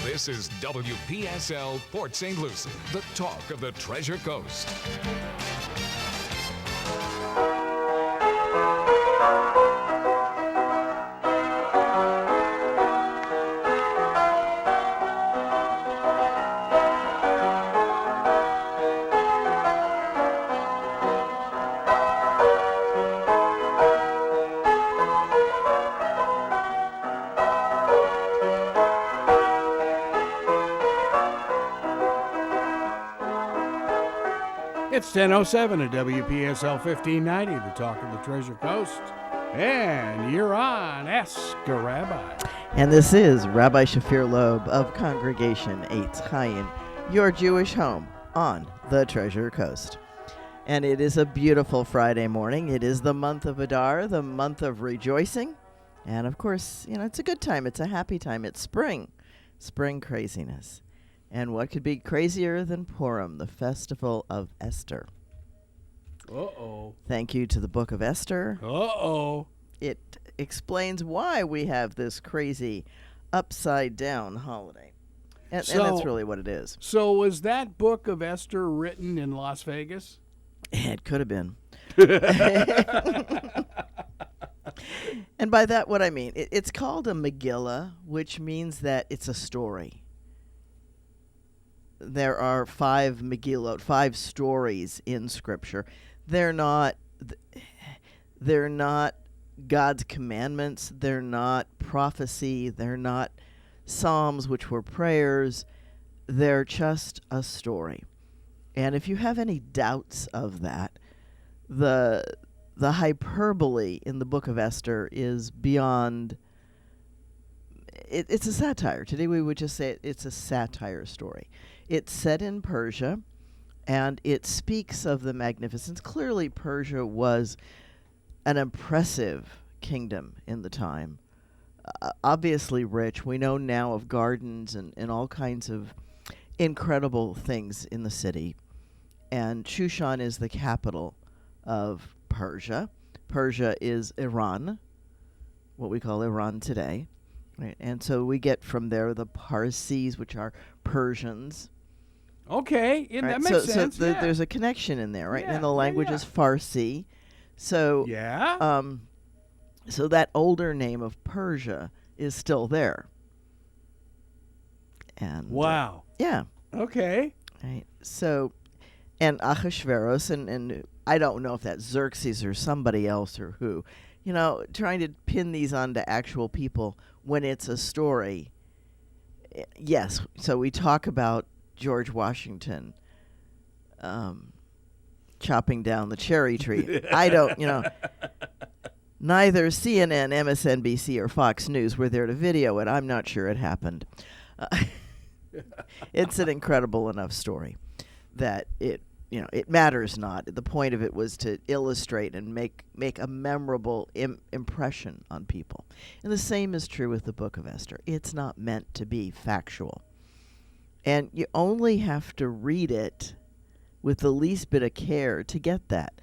This is WPSL Port St. Lucie, the talk of the Treasure Coast. It's 10:07 at WPSL 1590, the talk of the Treasure Coast. And you're on Ask a Rabbi. And this is Rabbi Shafir Lobb of Congregation Eitz Chayim, your Jewish home on the Treasure Coast. And it is a beautiful Friday morning. It is the month of Adar, the month of rejoicing. And of course, it's a good time. It's a happy time. It's spring craziness. And what could be crazier than Purim, the festival of Esther? Uh-oh. Thank you to the book of Esther. Uh-oh. It explains why we have this crazy upside-down holiday. And that's really what it is. So was that book of Esther written in Las Vegas? It could have been. And by that, what I mean, it's called a Megillah, which means that it's a story. There are 5 Megillot, 5 stories in Scripture. They're not God's commandments. They're not prophecy. They're not psalms, which were prayers. They're just a story. And if you have any doubts of that, the hyperbole in the book of Esther is beyond. It's a satire. Today we would just say it's a satire story. It's set in Persia, and it speaks of the magnificence. Clearly, Persia was an impressive kingdom in the time. Obviously rich. We know now of gardens and all kinds of incredible things in the city. And Shushan is the capital of Persia. Persia is Iran, what we call Iran today. Right? And so we get from there the Parsis, which are Persians. Okay, right? that makes sense. So there's a connection in there, right? Yeah, and the language is Farsi. So so that older name of Persia is still there. And wow. Yeah. Okay. Right. So, and Ahasuerus, and I don't know if that's Xerxes or somebody else or who, trying to pin these onto actual people when it's a story. Yes. So we talk about George Washington chopping down the cherry tree. I don't, neither CNN, MSNBC, or Fox News were there to video it. I'm not sure it happened. It's an incredible enough story that it matters not. The point of it was to illustrate and make a memorable impression on people. And the same is true with the book of Esther. It's not meant to be factual. And you only have to read it with the least bit of care to get that.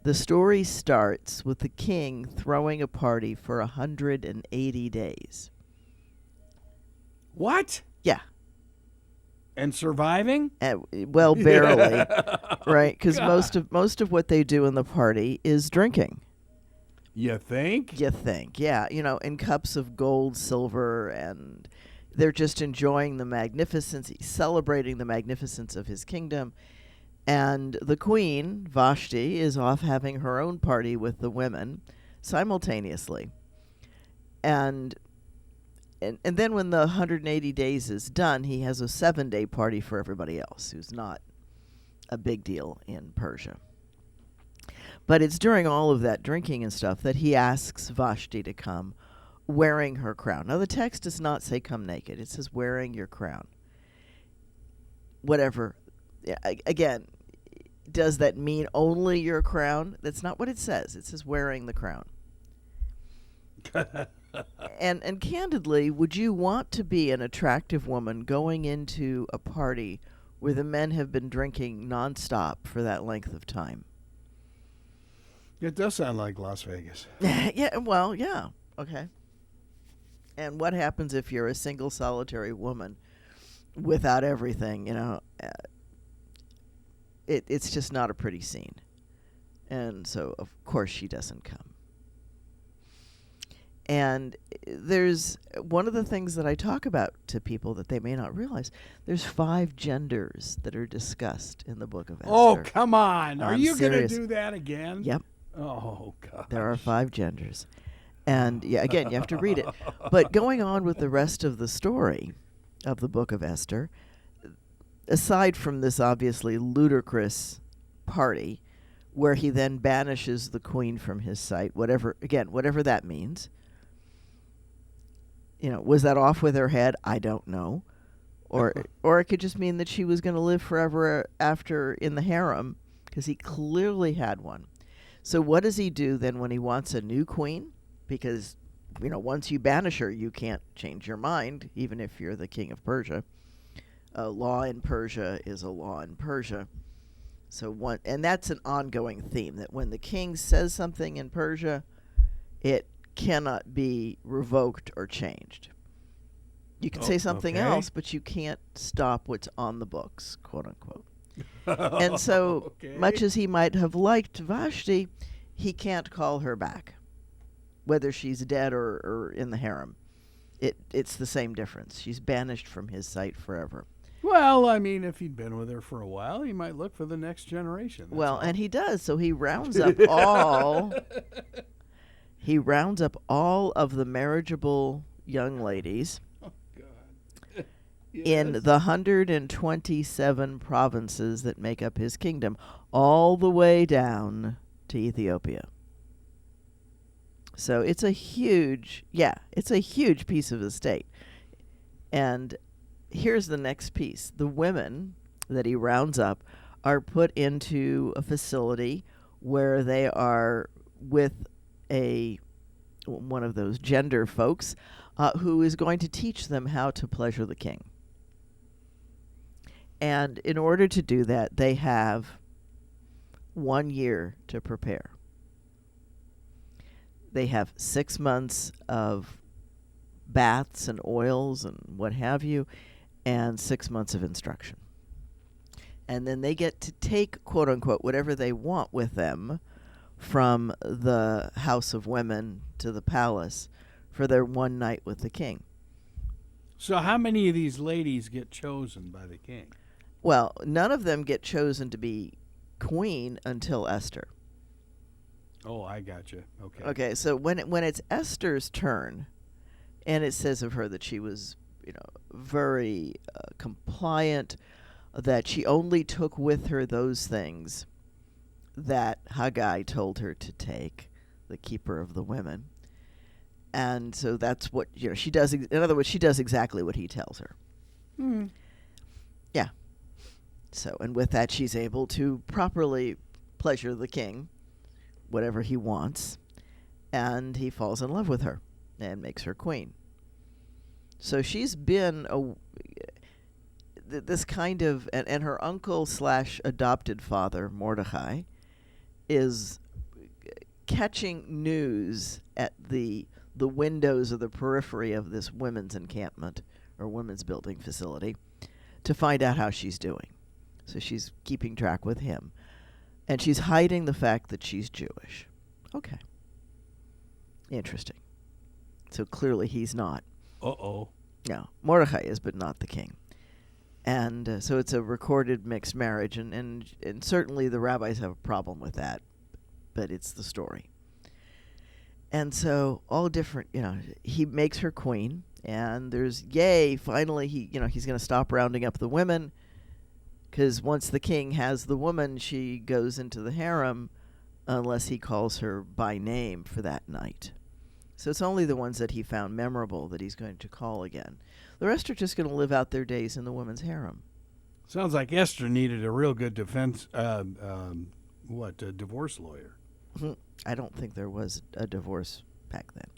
The story starts with the king throwing a party for 180 days. What? Yeah. And surviving? Well, barely, right? Because most of what they do in the party is drinking. You think? Yeah. In cups of gold, silver, and they're just enjoying the magnificence, celebrating the magnificence of his kingdom. And the queen, Vashti, is off having her own party with the women simultaneously. And then when the 180 days is done, he has a 7-day party for everybody else, who's not a big deal in Persia. But it's during all of that drinking and stuff that he asks Vashti to come wearing her crown. Now, the text does not say come naked. It says wearing your crown. Whatever. Again, does that mean only your crown? That's not what it says. It says wearing the crown. And candidly, would you want to be an attractive woman going into a party where the men have been drinking nonstop for that length of time? It does sound like Las Vegas. Yeah, well, yeah. Okay. And what happens if you're a single solitary woman without everything, it's just not a pretty scene. And so, of course, she doesn't come. And there's one of the things that I talk about to people that they may not realize. There's 5 genders that are discussed in the book of Esther. Oh, come on. Are I'm you going to serious. do that again? Yep. Oh, God. There are 5 genders. And, yeah, again, you have to read it. But going on with the rest of the story of the book of Esther, aside from this obviously ludicrous party where he then banishes the queen from his sight, whatever that means. Was that off with her head? I don't know. Or it could just mean that she was going to live forever after in the harem, because he clearly had one. So what does he do then when he wants a new queen? Because, once you banish her, you can't change your mind, even if you're the king of Persia. A law in Persia is a law in Persia. And that's an ongoing theme, that when the king says something in Persia, it cannot be revoked or changed. You can say something else, but you can't stop what's on the books, quote unquote. And so, much as he might have liked Vashti, he can't call her back, whether she's dead or in the harem. It's the same difference. She's banished from his sight forever. Well, I mean, if he'd been with her for a while, he might look for the next generation. And he does. So he rounds up all of the marriageable young ladies in the 127 provinces that make up his kingdom, all the way down to Ethiopia. So it's a huge piece of the state. And here's the next piece. The women that he rounds up are put into a facility where they are with one of those gender folks who is going to teach them how to pleasure the king. And in order to do that, they have 1 year to prepare. They have 6 months of baths and oils and what have you, and 6 months of instruction. And then they get to take, quote unquote, whatever they want with them from the house of women to the palace for their one night with the king. So how many of these ladies get chosen by the king? Well, none of them get chosen to be queen until Esther. Oh, I gotcha. Okay. Okay, so when it's Esther's turn, and it says of her that she was, very compliant, that she only took with her those things that Haggai told her to take, the keeper of the women. And so that's what, she does. In other words, she does exactly what he tells her. Mm. Yeah. So, and with that, she's able to properly pleasure the king, whatever he wants, and he falls in love with her and makes her queen. So she's been this kind of, and her uncle / adopted father, Mordecai, is catching news at the windows of the periphery of this women's encampment or women's building facility to find out how she's doing. So she's keeping track with him. And she's hiding the fact that she's Jewish. Okay. Interesting. So clearly he's not. Uh-oh. No, Mordecai is, but not the king. And so it's a recorded mixed marriage, and certainly the rabbis have a problem with that, but it's the story. And so all different, he makes her queen, and there's, finally he's going to stop rounding up the women, because once the king has the woman, she goes into the harem unless he calls her by name for that night. So it's only the ones that he found memorable that he's going to call again. The rest are just going to live out their days in the women's harem. Sounds like Esther needed a real good divorce lawyer. I don't think there was a divorce back then.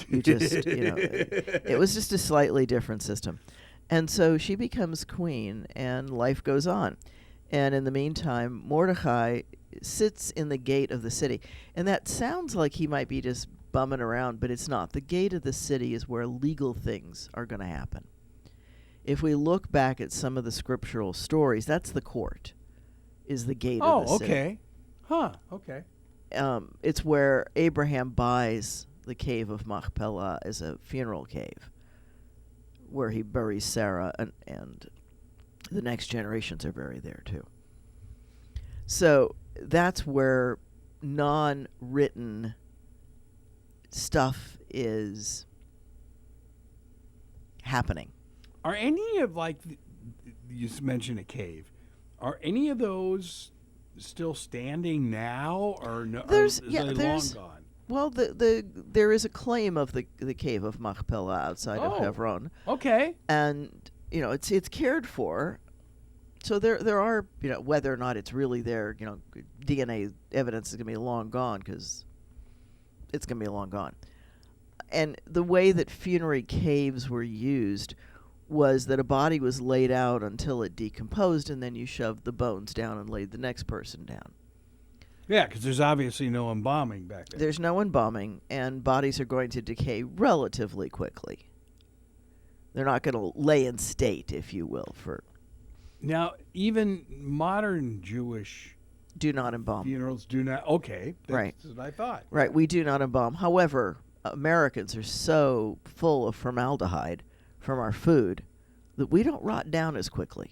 You just, it was just a slightly different system. And so she becomes queen, and life goes on. And in the meantime, Mordecai sits in the gate of the city. And that sounds like he might be just bumming around, but it's not. The gate of the city is where legal things are going to happen. If we look back at some of the scriptural stories, that's the court, is the gate of the Oh, city. okay. Huh, okay. It's where Abraham buys the cave of Machpelah as a funeral cave, where he buries Sarah, and the next generations are buried there too. So that's where non-written stuff is happening. Are any of, like, you mentioned a cave, are any of those still standing now, or no? There's long gone? Well, there is a claim of the cave of Machpelah outside of Hebron, Okay. and it's cared for. So there are, whether or not it's really there, DNA evidence is going to be long gone, because it's going to be long gone. And the way that funerary caves were used was that a body was laid out until it decomposed, and then you shoved the bones down and laid the next person down. Yeah, because there's obviously no embalming back then. There's no embalming, and bodies are going to decay relatively quickly. They're not going to lay in state, if you will, for... Now, even modern Jewish do not embalm. funerals do not. Okay, that's Right. what I thought. Right, we do not embalm. However, Americans are so full of formaldehyde from our food that we don't rot down as quickly.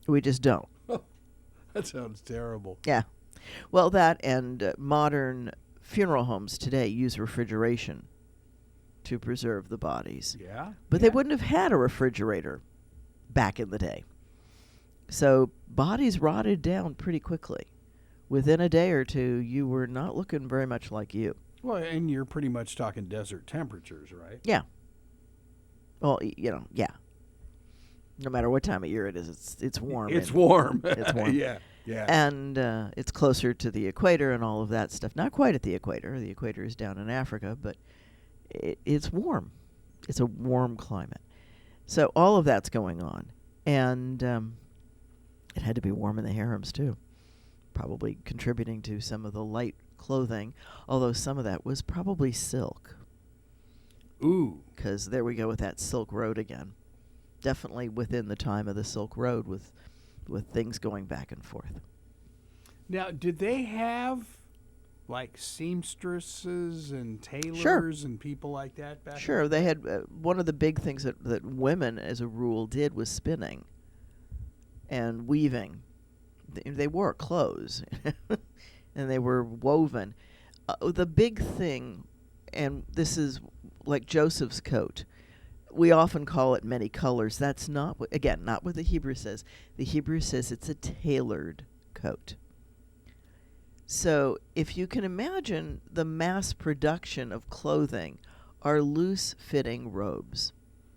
We just don't. That sounds terrible. Yeah. Well, that and modern funeral homes today use refrigeration to preserve the bodies. Yeah. But they wouldn't have had a refrigerator back in the day. So bodies rotted down pretty quickly. Within a day or two, you were not looking very much like you. Well, and you're pretty much talking desert temperatures, right? Yeah. Well, yeah. No matter what time of year it is, it's warm. It's warm. It's warm. Yeah. And it's closer to the equator and all of that stuff. Not quite at the equator. The equator is down in Africa, but it's warm. It's a warm climate. So all of that's going on. And it had to be warm in the harems, too. Probably contributing to some of the light clothing, although some of that was probably silk. Ooh. Because there we go with that Silk Road again. Definitely within the time of the Silk Road with things going back and forth. Now, did they have, like, seamstresses and tailors and people like that back Sure. They had one of the big things that women, as a rule, did was spinning and weaving. They wore clothes, and they were woven. The big thing, and this is like Joseph's coat, we often call it many colors. That's not what the Hebrew says. The Hebrew says it's a tailored coat. So if you can imagine, the mass production of clothing are loose-fitting robes.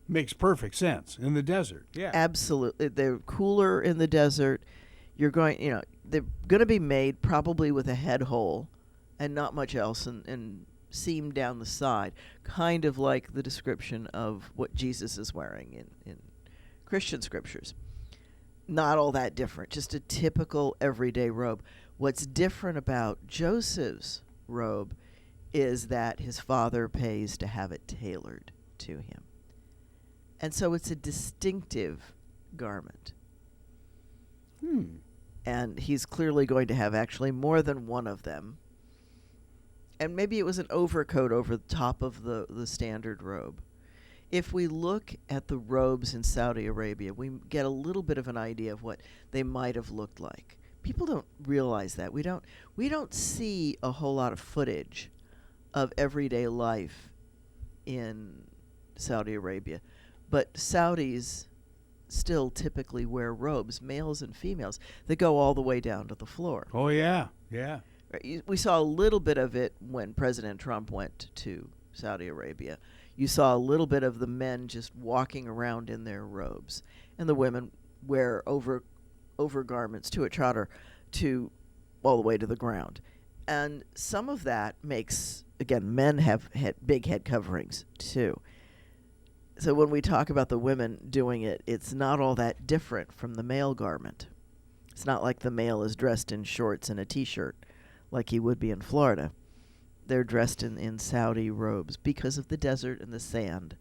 Makes perfect sense in the desert. Yeah. Absolutely. They're cooler in the desert. They're going to be made probably with a head hole and not much else, and seam down the side, kind of like the description of what Jesus is wearing in Christian scriptures. Not all that different, just a typical everyday robe. What's different about Joseph's robe is that his father pays to have it tailored to him. And so it's a distinctive garment. And he's clearly going to have actually more than one of them. And maybe it was an overcoat over the top of the standard robe. If we look at the robes in Saudi Arabia, we get a little bit of an idea of what they might have looked like. People don't realize that. We don't see a whole lot of footage of everyday life in Saudi Arabia. But Saudis still typically wear robes, males and females, that go all the way down to the floor. Oh, yeah. Yeah. We saw a little bit of it when President Trump went to Saudi Arabia. You saw a little bit of the men just walking around in their robes, and the women wear overgarments to a trotter to all the way to the ground. And some of that makes, again, men have big head coverings too. So when we talk about the women doing it, it's not all that different from the male garment. It's not like the male is dressed in shorts and a T-shirt like he would be in Florida. They're dressed in Saudi robes because of the desert and the sand.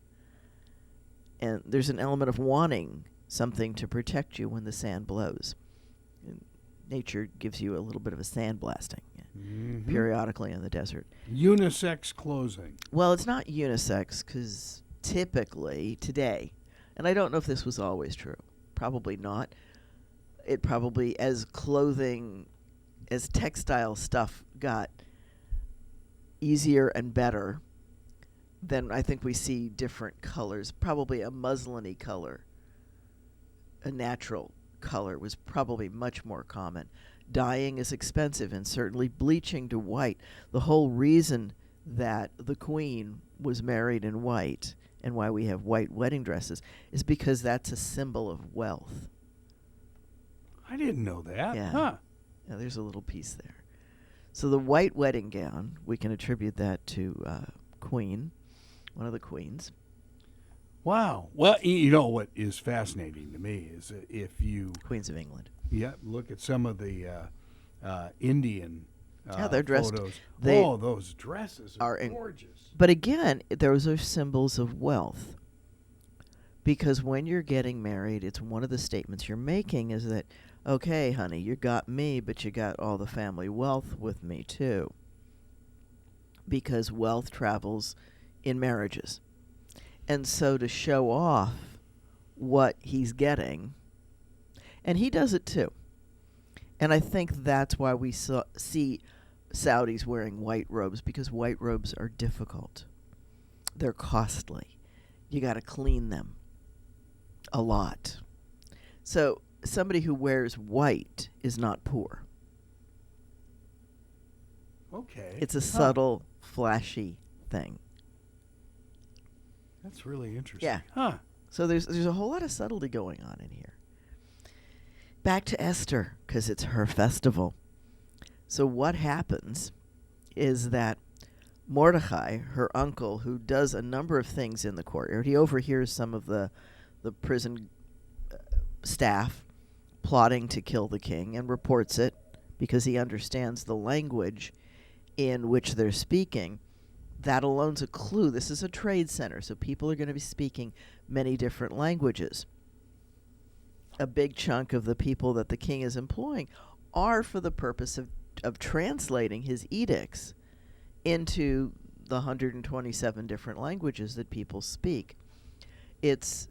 And there's an element of wanting something to protect you when the sand blows. And nature gives you a little bit of a sandblasting periodically in the desert. Unisex clothing. Well, it's not unisex because typically today, and I don't know if this was always true, probably not. It probably, as clothing, as textile stuff got easier and better, then I think we see different colors. Probably a muslin-y color, a natural color, was probably much more common. Dyeing is expensive, and certainly bleaching to white. The whole reason that the queen was married in white and why we have white wedding dresses is because that's a symbol of wealth. I didn't know that. Yeah. Huh. Yeah, there's a little piece there. So the white wedding gown, we can attribute that to Queen, one of the queens. Wow. Well, you know what is fascinating to me is that if you Queens of England. look at some of the Indian they're dressed. photos. They those dresses are gorgeous. But again, those are symbols of wealth. Because when you're getting married, it's one of the statements you're making is that, okay, honey, you got me, but you got all the family wealth with me too. Because wealth travels in marriages. And so to show off what he's getting, and he does it too. And I think that's why we see Saudis wearing white robes, because white robes are difficult. They're costly. You got to clean them a lot. So somebody who wears white is not poor. Okay. It's a subtle, flashy thing. That's really interesting. Yeah. Huh. So there's a whole lot of subtlety going on in here. Back to Esther, because it's her festival. So what happens is that Mordecai, her uncle, who does a number of things in the courtyard, he overhears some of the prison staff plotting to kill the king and reports it because he understands the language in which they're speaking. That alone's a clue. This is a trade center, so people are going to be speaking many different languages. A big chunk of the people that the king is employing are for the purpose of translating his edicts into the 127 different languages that people speak. It's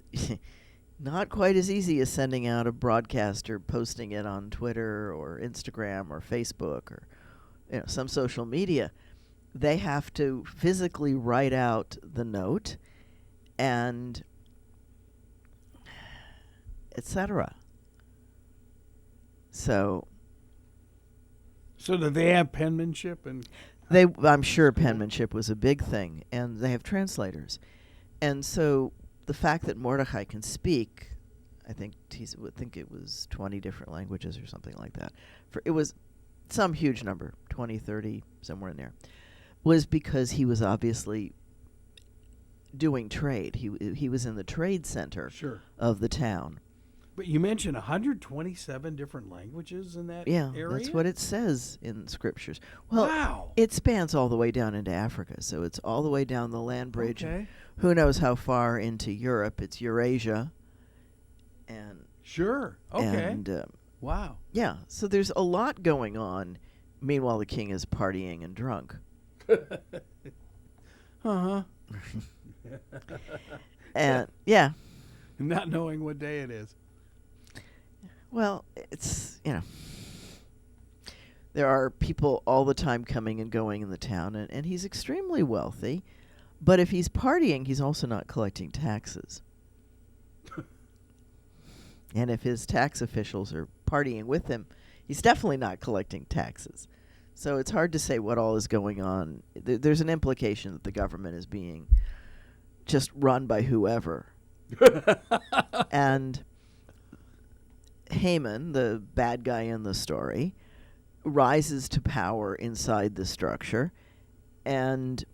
not quite as easy as sending out a broadcast or posting it on Twitter or Instagram or Facebook or some social media. They have to physically write out the note and etc. So do they have penmanship and? I'm sure penmanship was a big thing, and they have translators, and so the fact that Mordecai can speak, I think it was 20 different languages or something like that. It was some huge number, 20, 30, somewhere in there, was because he was obviously doing trade. He was in the trade center of the town. But you mentioned 127 different languages in that area? Yeah, that's what it says in scriptures. Well, wow. It spans all the way down into Africa, so it's all the way down the land bridge. Okay. Who knows how far into Europe? It's Eurasia. And sure. Okay. And, wow. Yeah, so there's a lot going on. Meanwhile, the king is partying and drunk. Uh-huh. And, yeah. Not knowing what day it is. Well, it's, there are people all the time coming and going in the town, and he's extremely wealthy. But if he's partying, he's also not collecting taxes. And if his tax officials are partying with him, he's definitely not collecting taxes. So it's hard to say what all is going on. There's an implication that the government is being just run by whoever. And Haman, the bad guy in the story, rises to power inside the structure and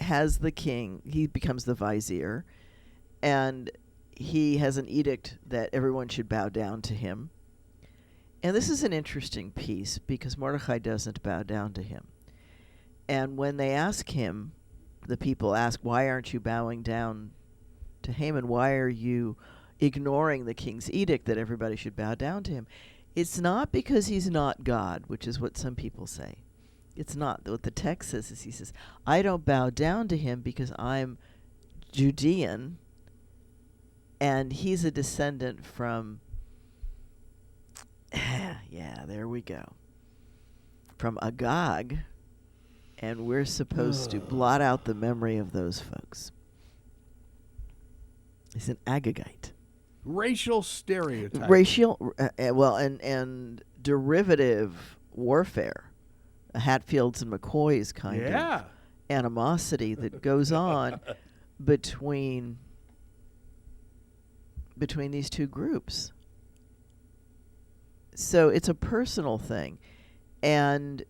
has the king, he becomes the vizier, and he has an edict that everyone should bow down to him. And this is an interesting piece because Mordecai doesn't bow down to him. And when they ask him, the people ask, why aren't you bowing down to Haman, why are you ignoring the king's edict that everybody should bow down to him? It's not because he's not God, which is what some people say. It's not. What the text says is, he says, I don't bow down to him because I'm Judean, and he's a descendant from, yeah, there we go, from Agag, and we're supposed to blot out the memory of those folks. He's an Agagite. Racial stereotype. And derivative warfare, Hatfields and McCoy's kind of animosity that goes on between these two groups. So it's a personal thing, and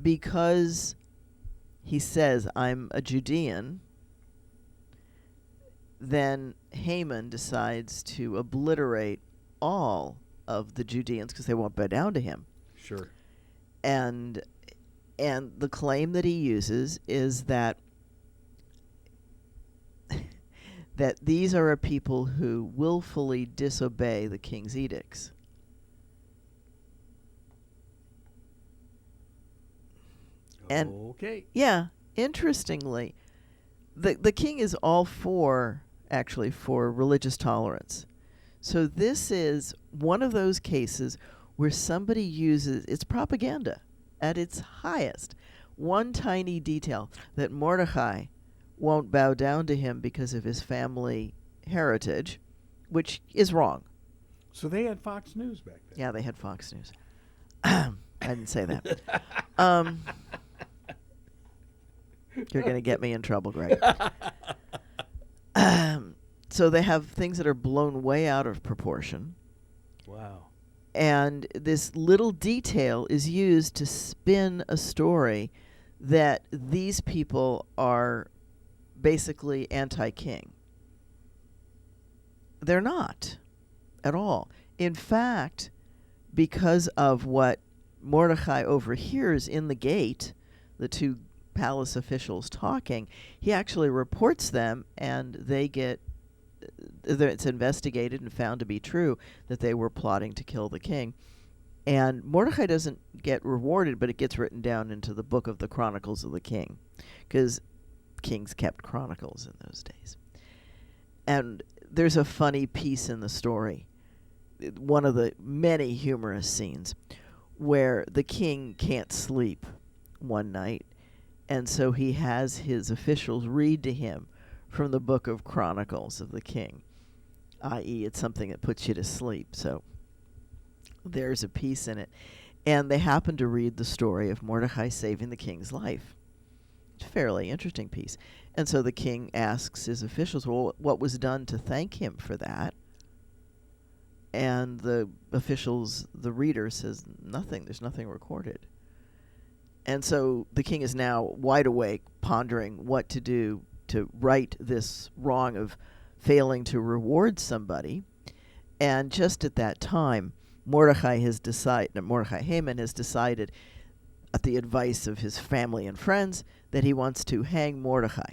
because he says, I'm a Judean, then Haman decides to obliterate all of the Judeans because they won't bow down to him. Sure. And the claim that he uses is that these are a people who willfully disobey the king's edicts. And okay. yeah, interestingly, the king is all for religious tolerance. So this is one of those cases where somebody uses, it's propaganda at its highest. One tiny detail, that Mordecai won't bow down to him because of his family heritage, which is wrong. So they had Fox News back then. Yeah, they had Fox News. I didn't say that. You're going to get me in trouble, Greg. So they have things that are blown way out of proportion. Wow. And this little detail is used to spin a story that these people are basically anti-king. They're not at all. In fact, because of what Mordecai overhears in the gate, the two palace officials talking, he actually reports them, and they get, it's investigated and found to be true that they were plotting to kill the king. And Mordecai doesn't get rewarded, but it gets written down into the book of the Chronicles of the King, because kings kept chronicles in those days. And there's a funny piece in the story, one of the many humorous scenes, where the king can't sleep one night, and so he has his officials read to him from the book of Chronicles of the King, i.e. it's something that puts you to sleep. So there's a piece in it. And they happen to read the story of Mordecai saving the king's life. It's a fairly interesting piece. And so the king asks his officials, well, what was done to thank him for that? And the officials, the reader says, nothing. There's nothing recorded. And so the king is now wide awake, pondering what to do to right this wrong of failing to reward somebody. And just at that time, Haman has decided, at the advice of his family and friends, that he wants to hang Mordecai.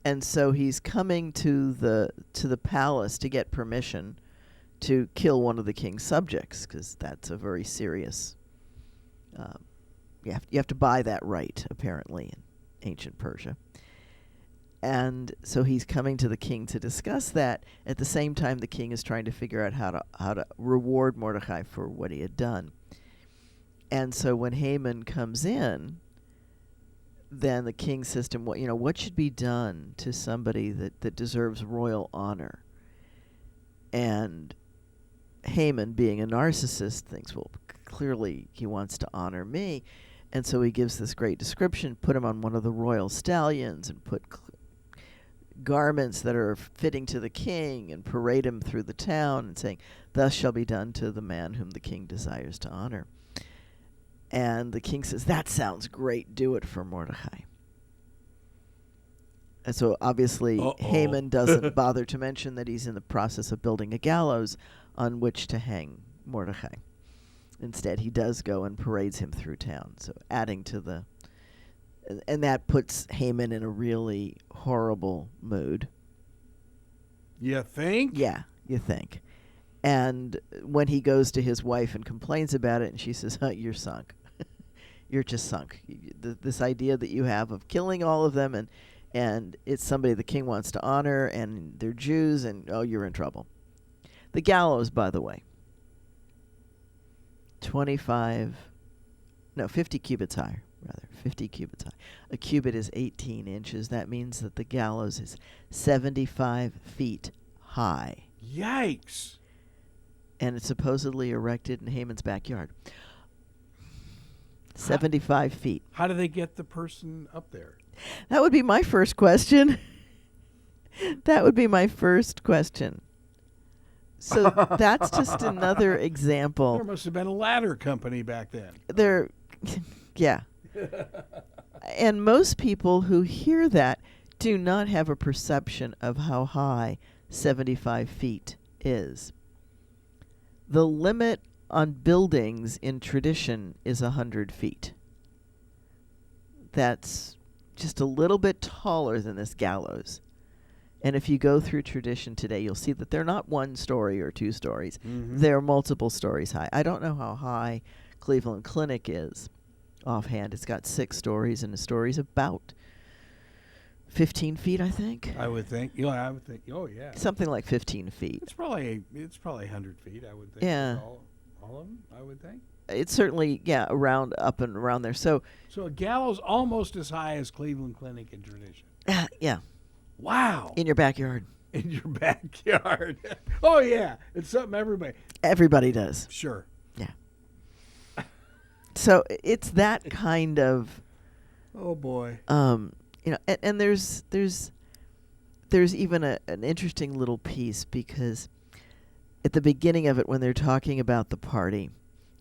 And so he's coming to the palace to get permission to kill one of the king's subjects, because that's a very serious. You have to buy that right, apparently, in ancient Persia. And so he's coming to the king to discuss that. At the same time, the king is trying to figure out how to reward Mordecai for what he had done. And so when Haman comes in, then the king says to him, what should be done to somebody that deserves royal honor? And Haman, being a narcissist, thinks, well, clearly he wants to honor me. And so he gives this great description, put him on one of the royal stallions and put garments that are fitting to the king and parade him through the town and saying, thus shall be done to the man whom the king desires to honor. And the king says, that sounds great, do it for Mordecai. And so obviously Haman doesn't bother to mention that he's in the process of building a gallows on which to hang Mordecai. Instead, he does go and parades him through town, so adding to the... And that puts Haman in a really horrible mood. You think? Yeah, you think. And when he goes to his wife and complains about it, and she says, you're sunk. You're just sunk. This idea that you have of killing all of them, and it's somebody the king wants to honor, and they're Jews, and you're in trouble. The gallows, by the way, 50 cubits high, rather, 50 cubits high. A cubit is 18 inches. That means that the gallows is 75 feet high. Yikes. And it's supposedly erected in Haman's backyard. 75 feet. How do they get the person up there? That would be my first question. That would be my first question. So that's just another example. There must have been a ladder company back then. Yeah. And most people who hear that do not have a perception of how high 75 feet is. The limit on buildings in tradition is 100 feet. That's just a little bit taller than this gallows. And if you go through tradition today, you'll see that they're not 1 story or 2 stories. Mm-hmm. They're multiple stories high. I don't know how high Cleveland Clinic is offhand. It's got 6 stories, and the story's about 15 feet, I think. I would think. I would think. Oh, yeah. Something like 15 feet. It's probably 100 feet, I would think. Yeah. All of them, I would think. It's certainly, up and around there. So a gallows almost as high as Cleveland Clinic in tradition. yeah, Wow. in your backyard. In your backyard. Oh, yeah. It's something Everybody does. Sure. Yeah. So it's that kind of, Oh, boy. and there's even an interesting little piece, because at the beginning of it, when they're talking about the party,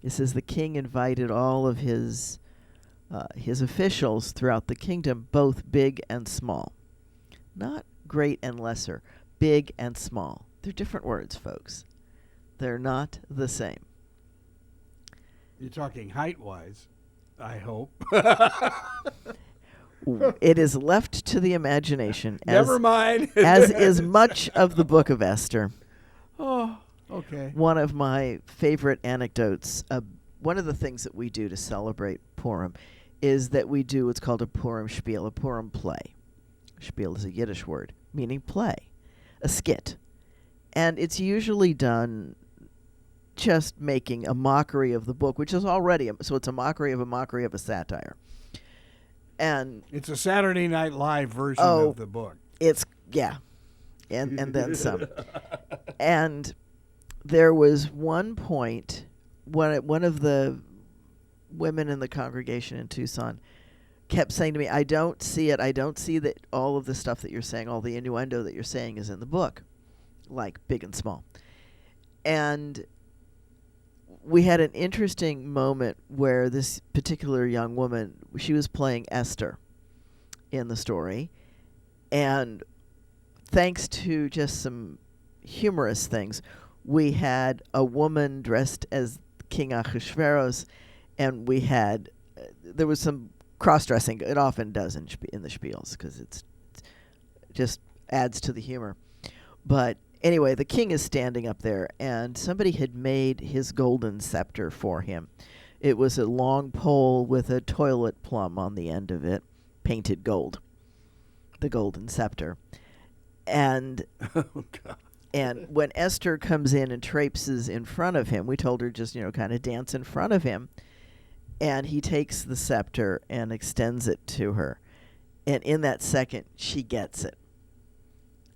it says the king invited all of his officials throughout the kingdom, both big and small. Not great and lesser, big and small. They're different words, folks. They're not the same. You're talking height-wise, I hope. It is left to the imagination. Never mind. As is much of the book of Esther. Oh, okay. One of my favorite anecdotes, one of the things that we do to celebrate Purim is that we do what's called a Purim spiel, a Purim play. Spiel is a Yiddish word, meaning play, a skit. And it's usually done just making a mockery of the book, which is already, so it's a mockery of a satire. And it's a Saturday Night Live version of the book. It's, yeah, and then some. And there was one point when one of the women in the congregation in Tucson kept saying to me, I don't see it. I don't see that all of the stuff that you're saying, all the innuendo that you're saying is in the book, like big and small. And we had an interesting moment where this particular young woman, she was playing Esther in the story, and thanks to just some humorous things, we had a woman dressed as King Ahasuerus, and we had, there was some cross-dressing. It often does in the spiels, because it's just adds to the humor. But anyway, the king is standing up there, and somebody had made his golden scepter for him. It was a long pole with a toilet plum on the end of it, painted gold, the golden scepter. And Oh, God. and when Esther comes in and traipses in front of him, we told her just, kind of dance in front of him. And he takes the scepter and extends it to her. And in that second, she gets it.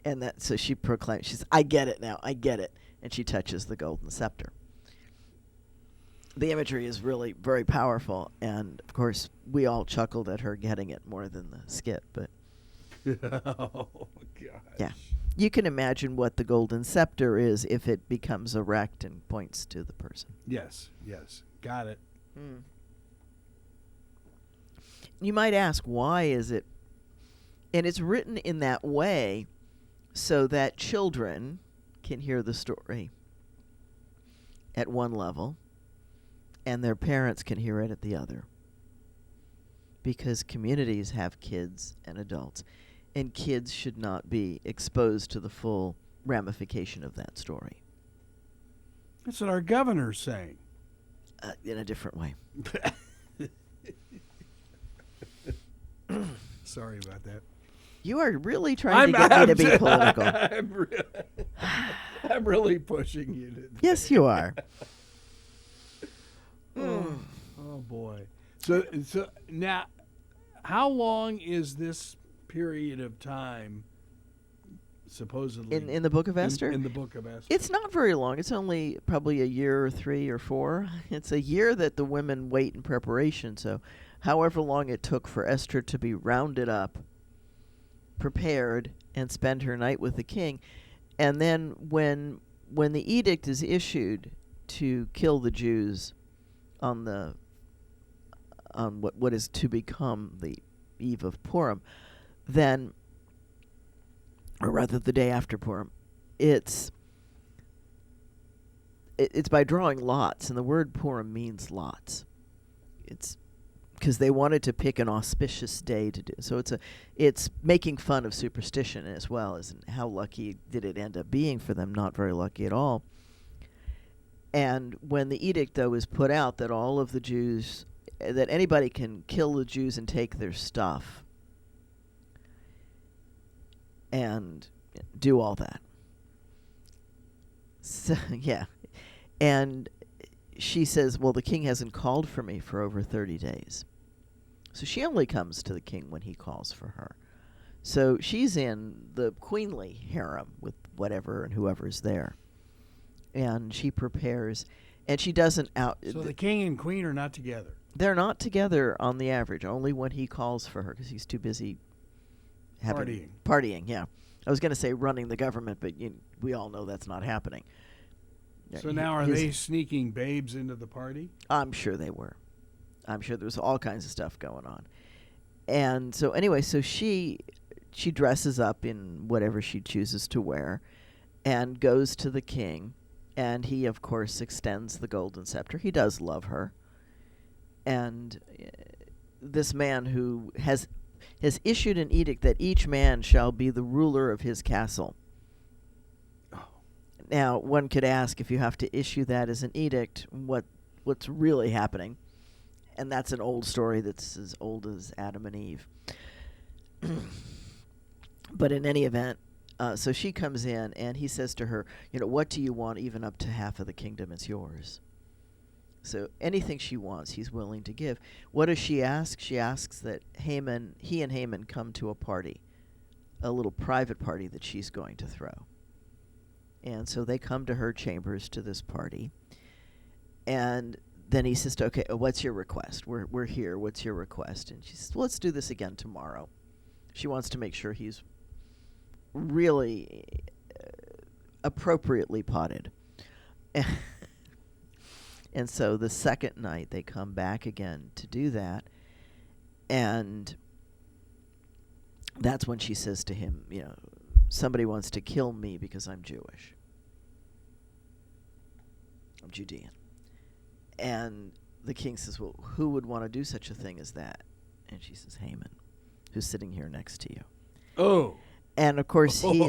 And so she proclaims, she says, I get it now, I get it. And she touches the golden scepter. The imagery is really very powerful. And, of course, we all chuckled at her getting it more than the skit. But Oh, God. yeah, you can imagine what the golden scepter is if it becomes erect and points to the person. Yes. Got it. You might ask, why is it? And it's written in that way so that children can hear the story at one level and their parents can hear it at the other. Because communities have kids and adults, and kids should not be exposed to the full ramification of that story. That's what our governor's saying. In a different way. Sorry about that. You are really trying to get me to be political. I'm really pushing you to. Yes, you are. Oh boy. So now, how long is this period of time? Supposedly In the Book of Esther? In the Book of Esther. It's not very long. It's only probably a year or 3 or 4. It's a year that the women wait in preparation. So however long it took for Esther to be rounded up, prepared, and spend her night with the king. And then when the edict is issued to kill the Jews on what is to become the eve of Purim, then, or rather the day after Purim, it's by drawing lots, and the word Purim means lots. It's because they wanted to pick an auspicious day to do. So it's making fun of superstition as well as how lucky did it end up being for them. Not very lucky at all. And when the edict, though, is put out that all of the Jews, that anybody can kill the Jews and take their stuff and do all that. So, yeah. And she says, well, the king hasn't called for me for over 30 days. So she only comes to the king when he calls for her. So she's in the queenly harem with whatever and whoever's there. And she prepares, and she doesn't out... So the king and queen are not together? They're not together on the average, only when he calls for her, because he's too busy partying, yeah. I was going to say running the government, but we all know that's not happening. So now are they sneaking babes into the party? I'm sure they were. I'm sure there was all kinds of stuff going on. And so anyway, so she dresses up in whatever she chooses to wear and goes to the king. And he, of course, extends the golden scepter. He does love her. And this man who has issued an edict that each man shall be the ruler of his castle. Oh. Now, one could ask, if you have to issue that as an edict, what's really happening? And that's an old story that's as old as Adam and Eve. But in any event, so she comes in, and he says to her, what do you want? Even up to half of the kingdom is yours. So anything she wants, he's willing to give. What does she ask? She asks that he and Haman come to a party, a little private party that she's going to throw. And so they come to her chambers to this party. And then he says, okay, what's your request? We're here. What's your request? And she says, well, let's do this again tomorrow. She wants to make sure he's really appropriately potted. And so the second night they come back again to do that. And that's when she says to him, somebody wants to kill me because I'm Jewish. I'm Judean. And the king says, well, who would want to do such a thing as that? And she says, Haman, who's sitting here next to you. Oh. And of course he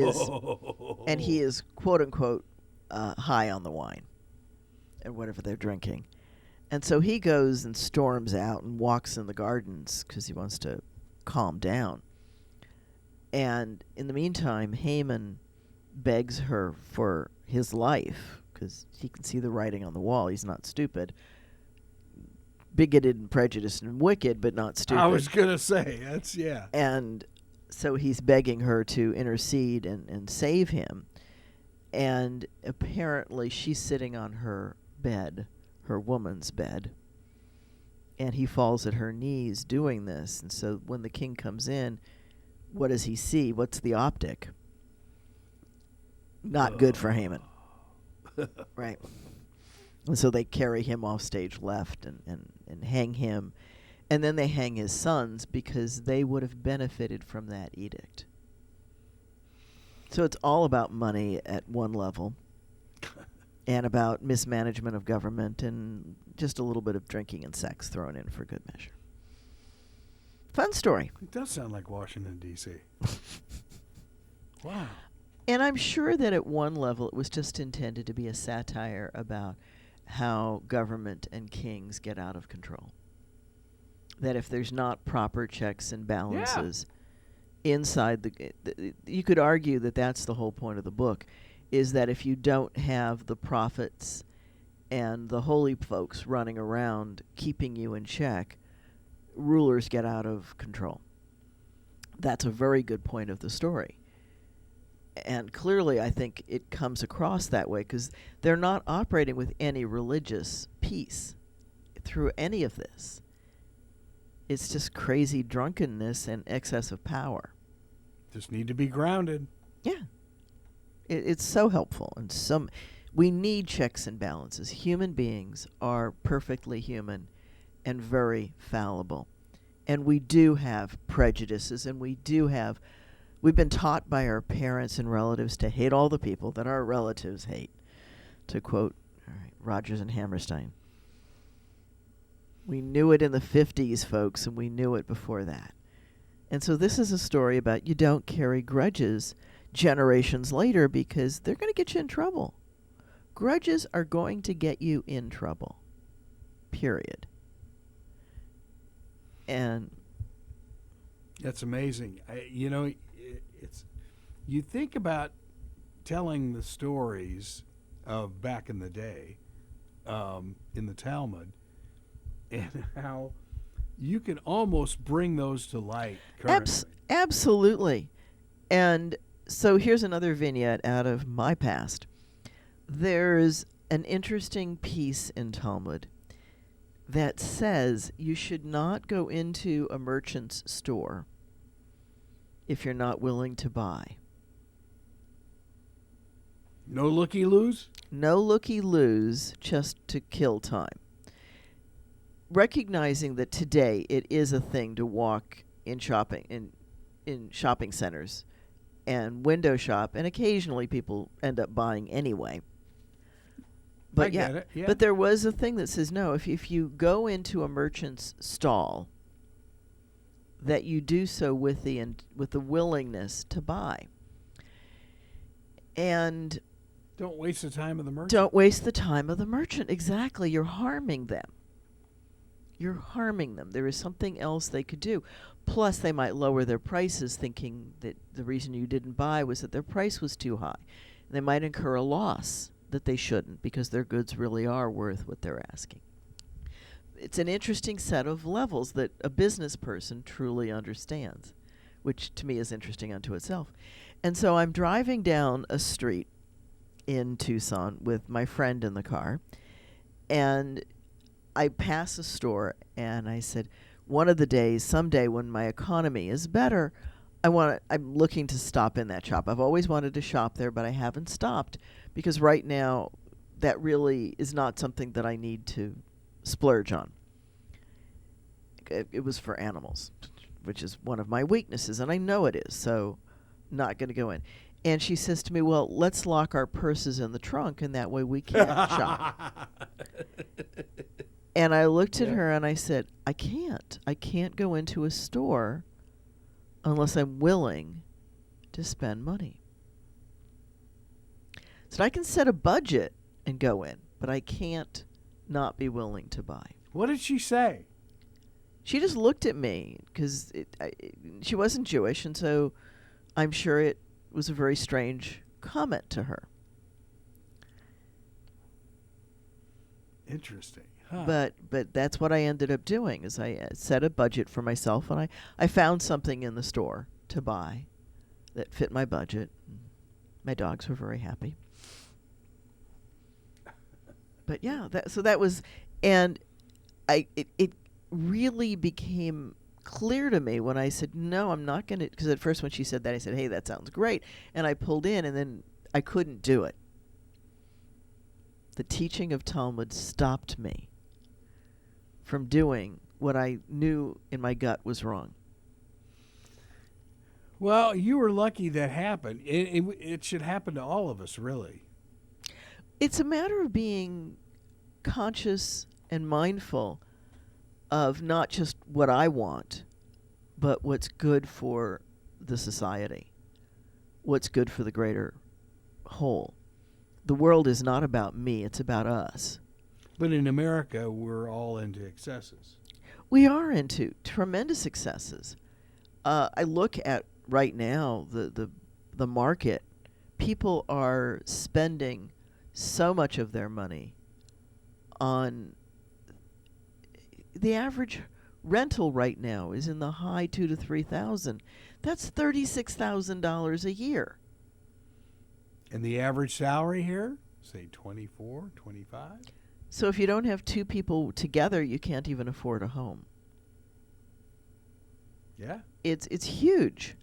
is quote unquote high on the wine and whatever they're drinking. And so he goes and storms out and walks in the gardens because he wants to calm down. And in the meantime, Haman begs her for his life because he can see the writing on the wall. He's not stupid. Bigoted and prejudiced and wicked, but not stupid. I was going to say, that's, yeah. And so he's begging her to intercede and save him. And apparently she's sitting on her bed, her woman's bed, and he falls at her knees doing this. And so when the king comes in, what does he see? What's the optic? Not good for Haman. Right. And so they carry him off stage left and hang him. And then they hang his sons because they would have benefited from that edict. So it's all about money at one level and about mismanagement of government and just a little bit of drinking and sex thrown in for good measure. Fun story. It does sound like Washington, D.C. Wow. And I'm sure that at one level it was just intended to be a satire about how government and kings get out of control. That if there's not proper checks and balances inside you could argue that that's the whole point of the book, is that if you don't have the prophets and the holy folks running around keeping you in check, rulers get out of control. That's a very good point of the story. And clearly, I think it comes across that way because they're not operating with any religious peace through any of this. It's just crazy drunkenness and excess of power. Just need to be grounded. Yeah. It's so helpful. And we need checks and balances. Human beings are perfectly human and very fallible. And we do have prejudices, and we've been taught by our parents and relatives to hate all the people that our relatives hate, to quote Rodgers and Hammerstein. We knew it in the 50s, folks, and we knew it before that. And so this is a story about you don't carry grudges generations later because they're going to get you in trouble. Grudges are going to get you in trouble, period. And that's amazing. You think about telling the stories of back in the day in the Talmud and how you can almost bring those to light currently. Absolutely. And so here's another vignette out of my past. There's an interesting piece in Talmud that says you should not go into a merchant's store if you're not willing to buy. No looky-loos? No looky-loos, just to kill time. Recognizing that today it is a thing to walk in shopping centers and window shop, and occasionally people end up buying anyway. But I get it, yeah. But there was a thing that says no, if you go into a merchant's stall, that you do so with the willingness to buy. And don't waste the time of the merchant. Don't waste the time of the merchant. Exactly. You're harming them. You're harming them. There is something else they could do. Plus, they might lower their prices thinking that the reason you didn't buy was that their price was too high. They might incur a loss that they shouldn't because their goods really are worth what they're asking. It's an interesting set of levels that a business person truly understands, which to me is interesting unto itself. And so I'm driving down a street in Tucson with my friend in the car, and I pass a store, and I said, one of the days, someday when my economy is better, I'm looking to stop in that shop. I've always wanted to shop there, but I haven't stopped because right now that really is not something that I need to splurge on. It was for animals, which is one of my weaknesses, and I know it is, so not going to go in. And she says to me, well, let's lock our purses in the trunk, and that way we can't shop. And I looked at her and I said, I can't go into a store unless I'm willing to spend money. So I can set a budget and go in, but I can't not be willing to buy. What did she say? She just looked at me because she wasn't Jewish, and so I'm sure it was a very strange comment to her. Interesting. Huh. But that's what I ended up doing is I set a budget for myself, and I found something in the store to buy that fit my budget. My dogs were very happy. But yeah, that was, and it really became clear to me when I said, no, I'm not going to, because at first when she said that, I said, hey, that sounds great. And I pulled in, and then I couldn't do it. The teaching of Talmud stopped me from doing what I knew in my gut was wrong. Well, you were lucky that happened. It should happen to all of us, really. It's a matter of being conscious and mindful of not just what I want, but what's good for the society. what's good for the greater whole. The world is not about me, it's about us. But in America, we're all into excesses. We are into tremendous excesses. I look at right now the market. People are spending so much of their money on the average rental right now is in the high $2,000 to $3,000. That's $36,000 a year. And the average salary here, say 24, 25. So if you don't have two people together, you can't even afford a home. Yeah. It's huge.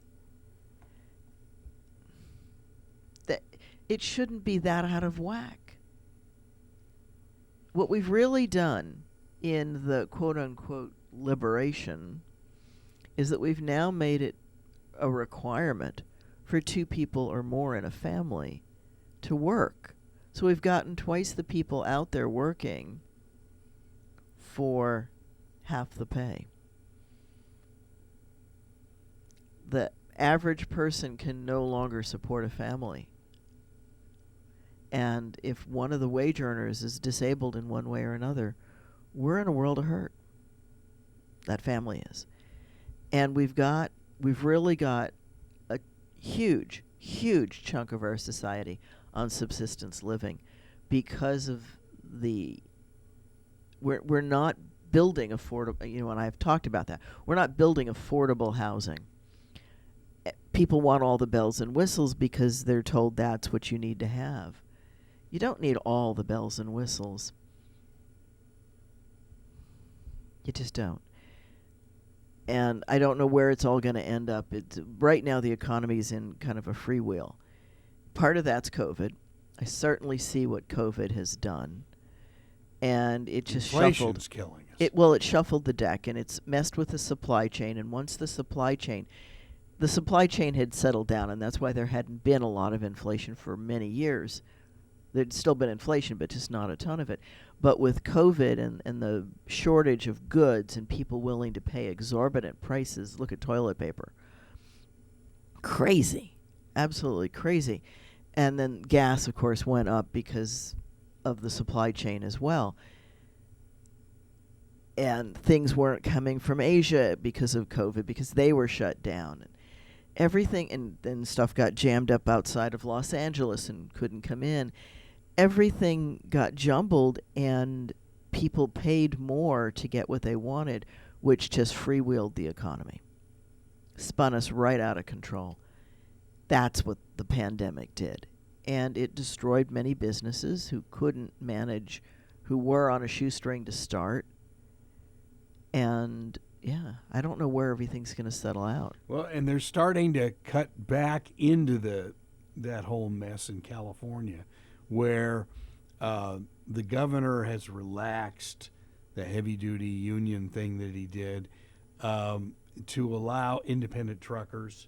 That it shouldn't be that out of whack. What we've really done in the quote-unquote liberation is that we've now made it a requirement for two people or more in a family to work. So we've gotten twice the people out there working for half the pay. The average person can no longer support a family. And if one of the wage earners is disabled in one way or another, we're in a world of hurt. That family is. And we've really got a huge chunk of our society on subsistence living because of we're not building affordable, and I've talked about that. We're not building affordable housing. People want all the bells and whistles because they're told that's what you need to have. You don't need all the bells and whistles. You just don't. And I don't know where it's all going to end up. Right now the economy's in kind of a freewheel. Part of that's COVID. I certainly see what COVID has done. And it just Inflation's killing us. It shuffled the deck, and it's messed with the supply chain. And once the supply chain had settled down, and that's why there hadn't been a lot of inflation for many years. There'd still been inflation, but just not a ton of it. But with COVID and the shortage of goods and people willing to pay exorbitant prices, look at toilet paper. Crazy. Absolutely crazy. And then gas, of course, went up because of the supply chain as well. And things weren't coming from Asia because of COVID, because they were shut down. And everything, and then stuff got jammed up outside of Los Angeles and couldn't come in. Everything got jumbled, and people paid more to get what they wanted, which just freewheeled the economy. Spun us right out of control. That's what the pandemic did. And it destroyed many businesses who couldn't manage, who were on a shoestring to start. And, yeah, I don't know where everything's going to settle out. Well, and they're starting to cut back into that whole mess in California, where the governor has relaxed the heavy-duty union thing that he did to allow independent truckers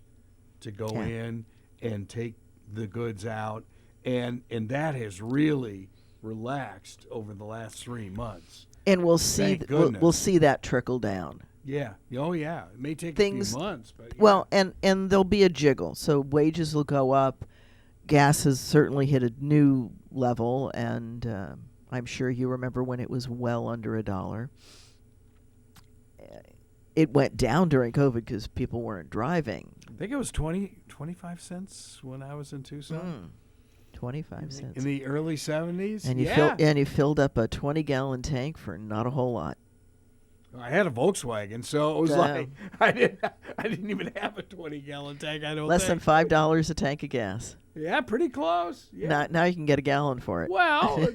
to go in and take the goods out, and that has really relaxed over the last 3 months. And we'll see we'll see that trickle down. Yeah. Oh, yeah. It may take a few months, but yeah. Well, and there'll be a jiggle. So wages will go up. Gas has certainly hit a new level, and I'm sure you remember when it was well under $1. It went down during COVID because people weren't driving. I think it was 25 cents when I was in Tucson. 25 cents. In the early 70s? And you filled up a 20-gallon tank for not a whole lot. I had a Volkswagen, so it was like I didn't even have a 20-gallon tank. I don't Less think. than $5 a tank of gas. Yeah, pretty close. Yeah. Now you can get a gallon for it. Well,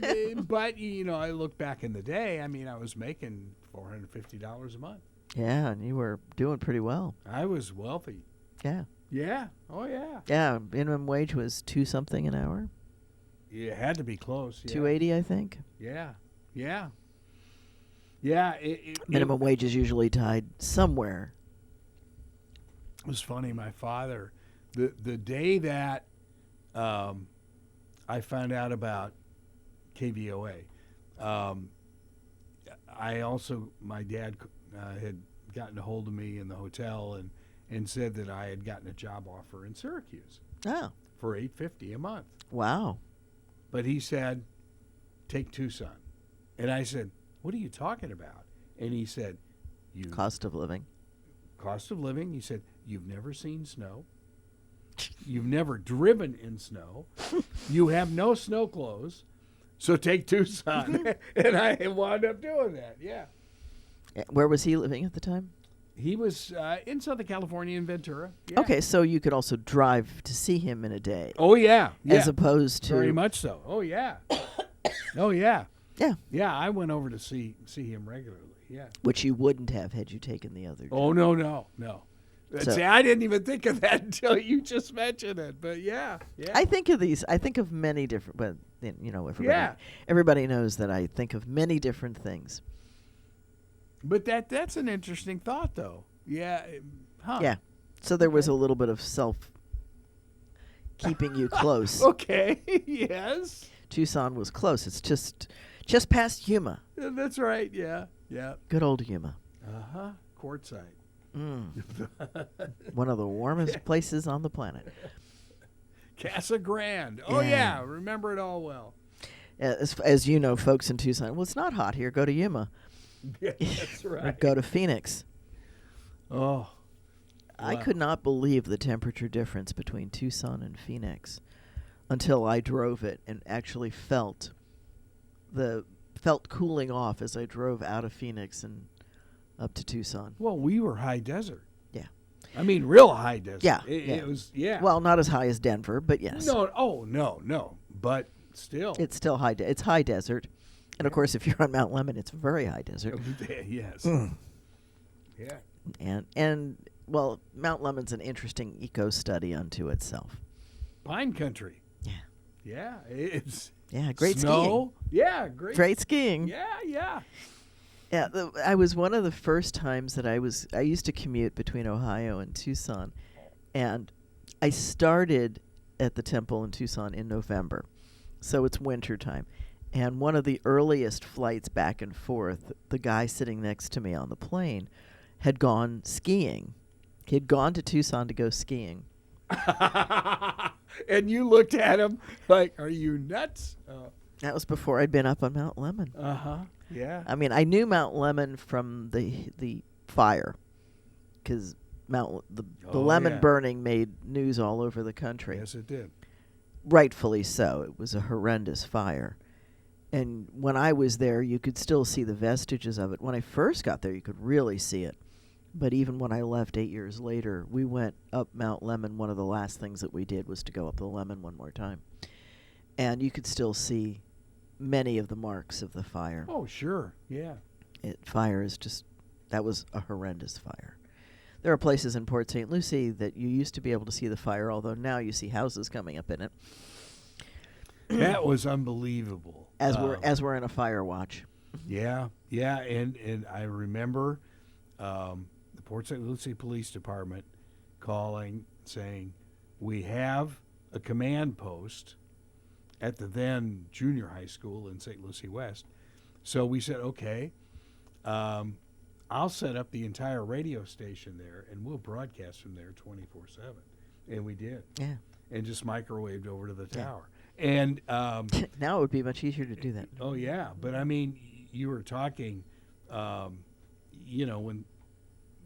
but I look back in the day. I mean, I was making $450 a month. Yeah, and you were doing pretty well. I was wealthy. Yeah. Yeah. Oh, yeah. Yeah, minimum wage was $2-something an hour. Yeah, it had to be close. Yeah. $2.80, I think. Yeah. Yeah. Yeah. Minimum wage is usually tied somewhere. It was funny. My father, the day that I found out about KVOA, my dad had gotten a hold of me in the hotel and said that I had gotten a job offer in Syracuse. Oh, for $850 a month. wow. But he said, take Tucson. And I said, what are you talking about? And he said, Cost of living. Cost of living. He said, you've never seen snow. You've never driven in snow. You have no snow clothes. So take Tucson. And I wound up doing that, yeah. Where was he living at the time? He was in Southern California in Ventura. Yeah. Okay, so you could also drive to see him in a day. Oh, yeah. As opposed to... Very much so. Oh, yeah. Oh, yeah. Yeah. Yeah, I went over to see him regularly, yeah. Which you wouldn't have had you taken the other day. Oh, no. So- See, I didn't even think of that until you just mentioned it, but yeah. I think of many different... But, everybody knows that I think of many different things. But that's an interesting thought, though. Yeah. Yeah. So there was a little bit of keeping you close. Okay, yes. Tucson was close. It's just past Yuma. That's right, yeah. Good old Yuma. Uh-huh, quartzite. One of the warmest places on the planet. Casa Grande. Oh, yeah, remember it all well. As you know, folks in Tucson, well, it's not hot here. Go to Yuma. Yeah, that's Or right. go to Phoenix. Oh. I Wow. could not believe the temperature difference between Tucson and Phoenix until I drove it and actually felt cooling off as I drove out of Phoenix and up to Tucson. Well, we were high desert. Yeah. I mean, real high desert. Yeah, It was, yeah. Well, not as high as Denver, but yes. No. But still. It's still high. It's high desert. And, of course, if you're on Mount Lemmon, it's very high desert. Yes. Yeah. And well, Mount Lemmon's an interesting eco-study unto itself. Pine country. Yeah. Yeah. It's Yeah, great snow. skiing. Yeah, Great skiing. Yeah. Yeah, I was one of the first times that I used to commute between Ohio and Tucson, and I started at the temple in Tucson in November, so it's winter time. And one of the earliest flights back and forth, the guy sitting next to me on the plane had gone skiing. He had gone to Tucson to go skiing. And you looked at him like, are you nuts? That was before I'd been up on Mount Lemmon. Uh-huh. Yeah. I mean, I knew Mount Lemmon from the fire, because the lemon burning made news all over the country. Yes, it did. Rightfully so. It was a horrendous fire. And when I was there, you could still see the vestiges of it. When I first got there, you could really see it. But even when I left 8 years later, we went up Mount Lemmon. One of the last things that we did was to go up the Lemmon one more time. And you could still see many of the marks of the fire. Oh, sure. Yeah. Fire is that was a horrendous fire. There are places in Port St. Lucie that you used to be able to see the fire, although now you see houses coming up in it. That was unbelievable. As we're in a fire watch. Yeah, and I remember the Port St. Lucie Police Department calling, saying, we have a command post at the then junior high school in St. Lucie West. So we said, okay, I'll set up the entire radio station there, and we'll broadcast from there 24/7. And we did. Yeah. And just microwaved over to the tower. And now it would be much easier to do that. oh yeah, but I mean, you were talking, when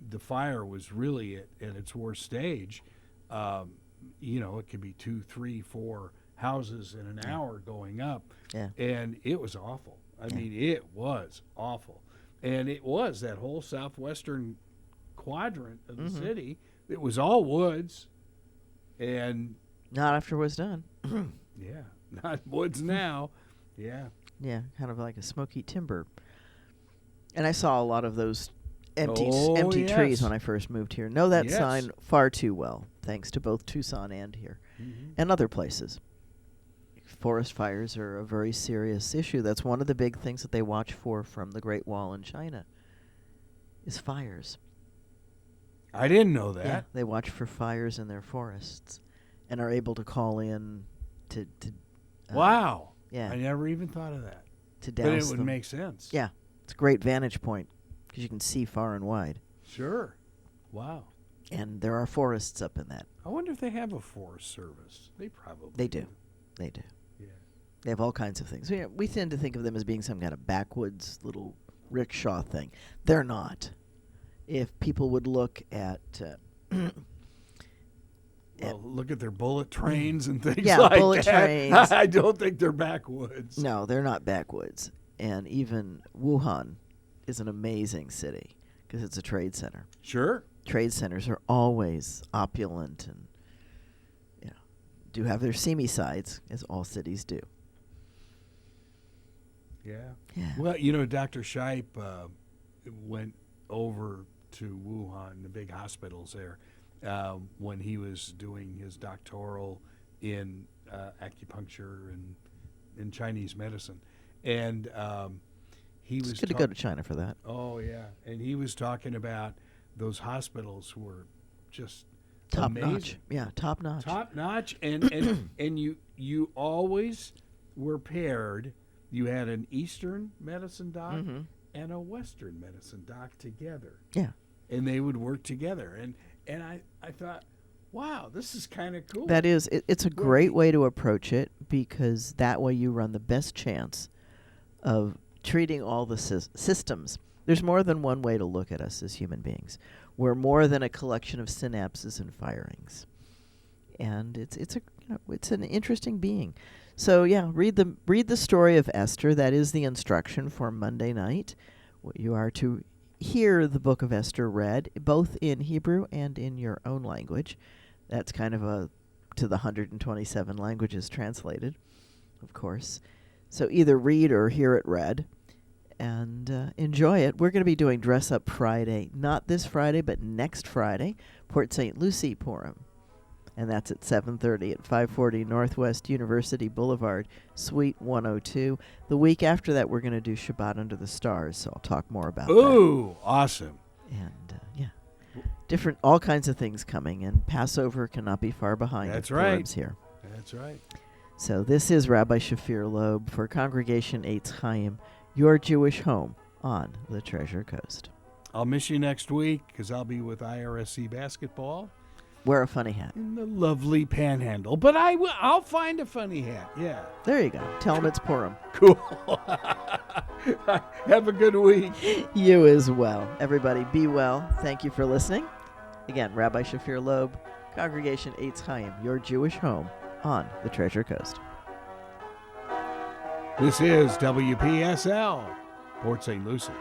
the fire was really at its worst stage, it could be 2, 3, 4 houses in an hour going up, and it was awful. I mean, it was awful, and it was that whole southwestern quadrant of the city. It was all woods, and not after it was done. yeah, not woods now. Yeah. Yeah, kind of like a smoky timber. And I saw a lot of those empty yes. trees when I first moved here. Know that Yes. sign far too well, thanks to both Tucson and here, and other places. Forest fires are a very serious issue. That's one of the big things that they watch for from the Great Wall in China, is fires. I didn't know that. Yeah, they watch for fires in their forests and are able to call in to Wow. yeah. I never even thought of that. to douse But it would them. make sense. Yeah, it's a great vantage point because you can see far and wide. Sure. Wow. And there are forests up in that. I wonder if they have a forest service. They probably They do. They do. Yeah. They have all kinds of things. We tend to think of them as being some kind of backwoods little rickshaw thing. They're not. If people would look at Well, look at their bullet trains and things Yeah, like bullet that. trains. I don't think they're backwoods. No, they're not backwoods. And even Wuhan is an amazing city because it's a trade center. Sure. Trade centers are always opulent and do have their seamy sides, as all cities do. Yeah. Yeah. Well, Dr. Shipe went over to Wuhan, the big hospitals there, when he was doing his doctoral in acupuncture and in Chinese medicine. And he was It's good to go to China for that. Oh, yeah. And he was talking about those hospitals were just Top amazing. notch. Yeah, top notch. Top notch. And you always were paired. You had an Eastern medicine doc and a Western medicine doc together. Yeah. And they would work together. And I thought, wow, this is kind of cool. That is, it's a great way to approach it because that way you run the best chance of treating all the systems. There's more than one way to look at us as human beings. We're more than a collection of synapses and firings, and it's an interesting being. So yeah, read the story of Esther. That is the instruction for Monday night. You are to hear the book of Esther read both in Hebrew and in your own language. That's kind of to the 127 languages translated, of course. So either read or hear it read. And enjoy it. We're going to be doing Dress Up Friday, not this Friday, but next Friday, Port St. Lucie Purim. And that's at 7:30 at 540 Northwest University Boulevard, Suite 102. The week after that, we're going to do Shabbat Under the Stars, so I'll talk more about that. Ooh, awesome. And, different, all kinds of things coming, and Passover cannot be far behind. That's Purim's right. Here. That's right. So this is Rabbi Shafir Lobb for Congregation Eitz Chayim, your Jewish home on the Treasure Coast. I'll miss you next week because I'll be with IRSC basketball Wear a funny hat. in the lovely Panhandle. But I'll find a funny hat. Yeah. There you go. Tell them it's Purim. Cool. Have a good week. You as well. Everybody, be well. Thank you for listening. Again, Rabbi Shafir Lobb, Congregation Eitz Chayim, your Jewish home on the Treasure Coast. This is WPSL, Port St. Lucie.